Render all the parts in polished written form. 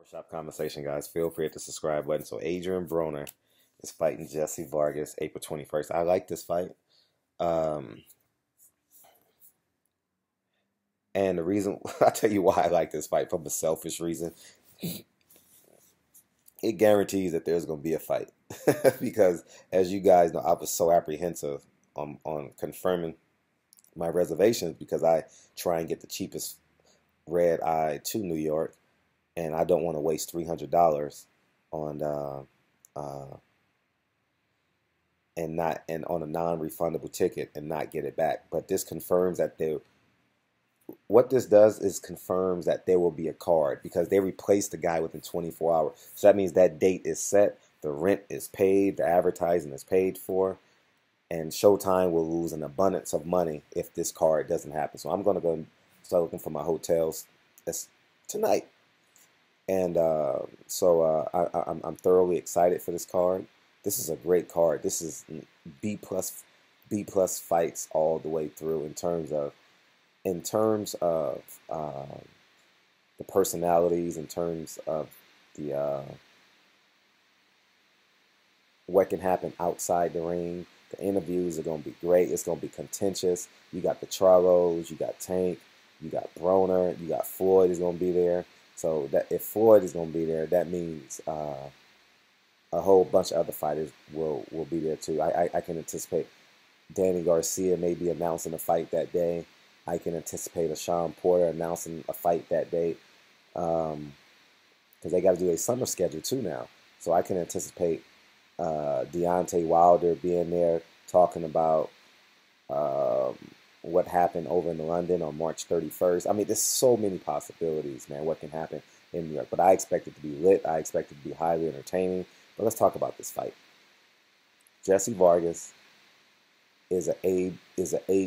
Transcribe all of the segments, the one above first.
Barbershop conversation, guys. Feel free to hit the subscribe button. So Adrian Broner is fighting Jesse Vargas April 21st. I like this fight. Um, and the reason I'll tell you why I like this fight from a selfish reason. It guarantees that there's going to be a fight because, as you guys know, I was so apprehensive on confirming my reservations because I try and get the cheapest red eye to New York, and I don't want to waste $300 on and on a non-refundable ticket and not get it back. But this confirms that what this does is confirms that there will be a card because they replaced the guy within 24 hours. So that means that date is set, the rent is paid, the advertising is paid for, and Showtime will lose an abundance of money if this card doesn't happen. So I'm going to go and start looking for my hotels tonight. And I'm thoroughly excited for this card. This is a great card. This is B plus fights all the way through in terms of the personalities, in terms of the what can happen outside the ring. The interviews are going to be great. It's going to be contentious. You got the Charlos, you got Tank, you got Broner, you got Floyd is going to be there. So that if Floyd is going to be there, that means a whole bunch of other fighters will be there too. I can anticipate Danny Garcia maybe announcing a fight that day. I can anticipate a Sean Porter announcing a fight that day because they got to do a summer schedule too now. So I can anticipate Deontay Wilder being there talking about what happened over in London on March 31st. I mean, there's so many possibilities, man, what can happen in New York. But I expect it to be lit. I expect it to be highly entertaining. But let's talk about this fight. Jesse Vargas is an A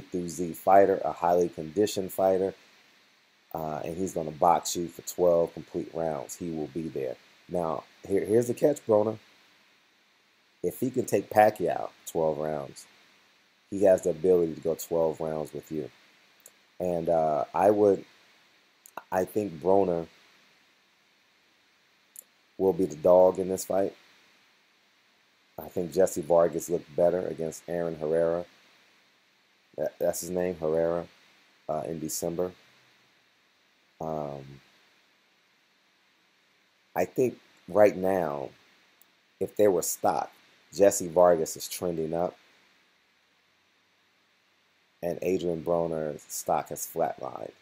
through Z fighter, a highly conditioned fighter, and he's going to box you for 12 complete rounds. He will be there. Now, here's the catch, Broner. If he can take Pacquiao 12 rounds, he has the ability to go 12 rounds with you. And I think Broner will be the dog in this fight. I think Jesse Vargas looked better against Aaron Herrera. That's his name, Herrera, in December. I think right now, if there were stock, Jesse Vargas is trending up, and Adrian Broner's stock has flatlined,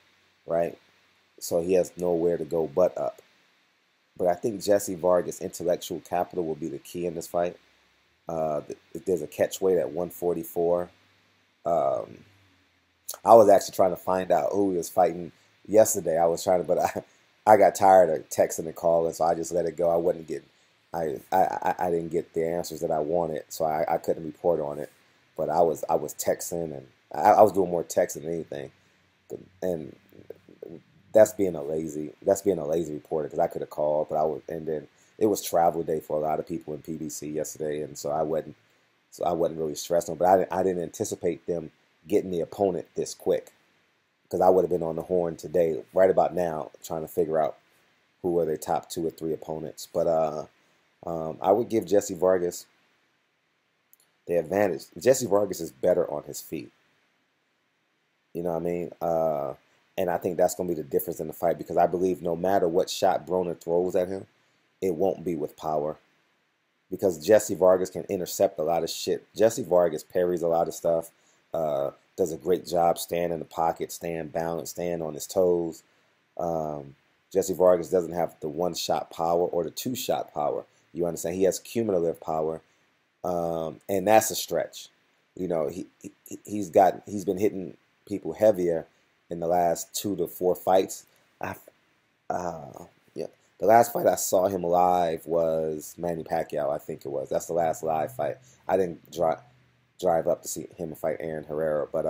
right? So he has nowhere to go but up. But I think Jesse Vargas' intellectual capital will be the key in this fight. There's a catch weight at 144. I was actually trying to find out who he was fighting yesterday. But I got tired of texting and calling, so I just let it go. I didn't get the answers that I wanted, so I couldn't report on it. But I was texting, and I was doing more texting than anything, and that's being a lazy reporter because I could have called, and then it was travel day for a lot of people in PBC yesterday, and so I wasn't really stressed on. But I didn't anticipate them getting the opponent this quick because I would have been on the horn today, right about now, trying to figure out who are their top 2 or 3 opponents. But I would give Jesse Vargas the advantage. Jesse Vargas is better on his feet. You know what I mean? And I think that's going to be the difference in the fight because I believe no matter what shot Broner throws at him, it won't be with power because Jesse Vargas can intercept a lot of shit. Jesse Vargas parries a lot of stuff, does a great job staying in the pocket, staying balanced, staying on his toes. Jesse Vargas doesn't have the 1-shot power or the 2-shot power. You understand? He has cumulative power, and that's a stretch. You know, he's been hitting people heavier in the last 2 to 4 fights. Yeah, the last fight I saw him live was Manny Pacquiao, I think it was. That's the last live fight. I didn't drive up to see him fight Aaron Herrera, but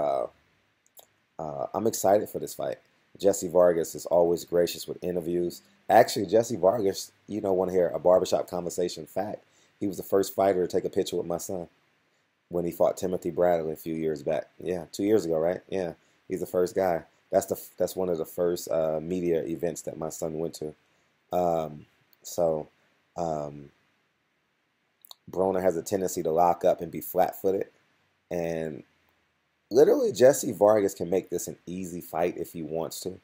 I'm excited for this fight. Jesse Vargas is always gracious with interviews. Actually, Jesse Vargas, want to hear a barbershop conversation fact. He was the first fighter to take a picture with my son when he fought Timothy Bradley a few years back. Yeah, 2 years ago, right? Yeah, he's the first guy. That's one of the first media events that my son went to. So Broner has a tendency to lock up and be flat-footed. And literally, Jesse Vargas can make this an easy fight if he wants to.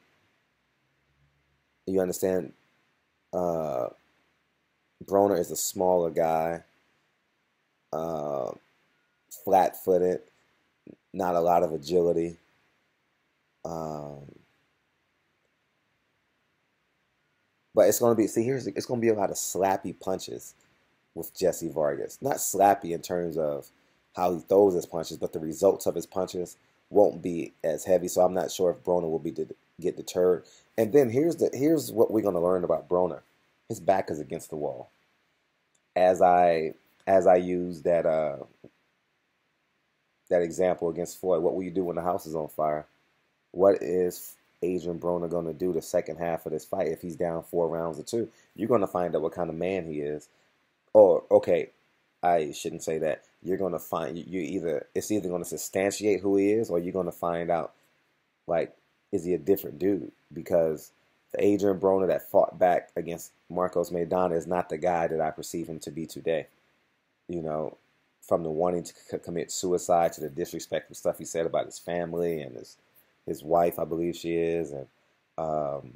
You understand? Uh, Broner is a smaller guy, uh, flat-footed, not a lot of agility. Um, but it's going to be, see, it's going to be a lot of slappy punches with Jesse Vargas. Not slappy in terms of how he throws his punches, but the results of his punches won't be as heavy. So I'm not sure if Broner will get deterred. And then here's what we're going to learn about Broner. His back is against the wall. As I use that example against Floyd, what will you do when the house is on fire? What is Adrian Broner going to do the second half of this fight if he's down 4 rounds to 2? You're going to find out what kind of man he is. Or, okay, I shouldn't say that. You're going to find, it's either going to substantiate who he is, or you're going to find out, like, is he a different dude? Because the Adrian Broner that fought back against Marcos Maidana is not the guy that I perceive him to be today. You know, from the wanting to commit suicide to the disrespectful stuff he said about his family and his wife, I believe she is. And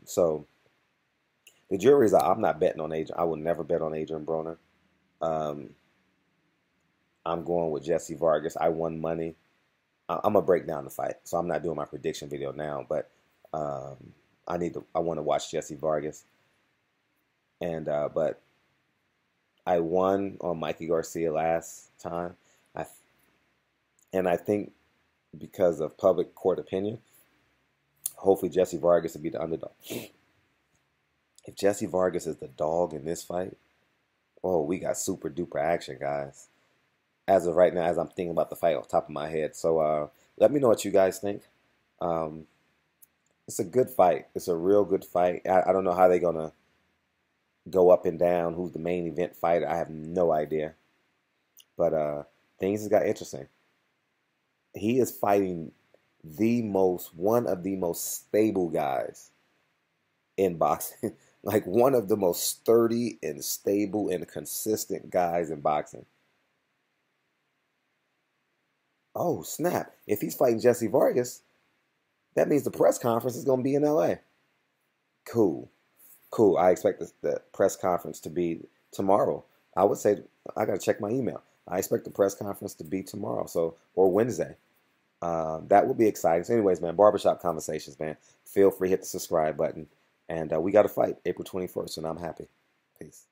so the jury's out. I'm not betting on Adrian. I will never bet on Adrian Broner. I'm going with Jesse Vargas. I won money. I'm gonna break down the fight, so I'm not doing my prediction video now. But I want to watch Jesse Vargas, and but I won on Mikey Garcia last time. I think because of public court opinion, hopefully Jesse Vargas will be the underdog. If Jesse Vargas is the dog in this fight, oh, we got super duper action, guys. As of right now, as I'm thinking about the fight off the top of my head. So let me know what you guys think. It's a good fight. It's a real good fight. I don't know how they're going to go up and down, who's the main event fighter. I have no idea. But things have got interesting. He is fighting one of the most stable guys in boxing. Like one of the most sturdy and stable and consistent guys in boxing. Oh, snap. If he's fighting Jesse Vargas, that means the press conference is going to be in LA. Cool. Cool. I expect the press conference to be tomorrow. I would say, I got to check my email. I expect the press conference to be tomorrow, or Wednesday. That will be exciting. So anyways, man, Barbershop Conversations, man. Feel free to hit the subscribe button. And we got a fight April 21st, and I'm happy. Peace.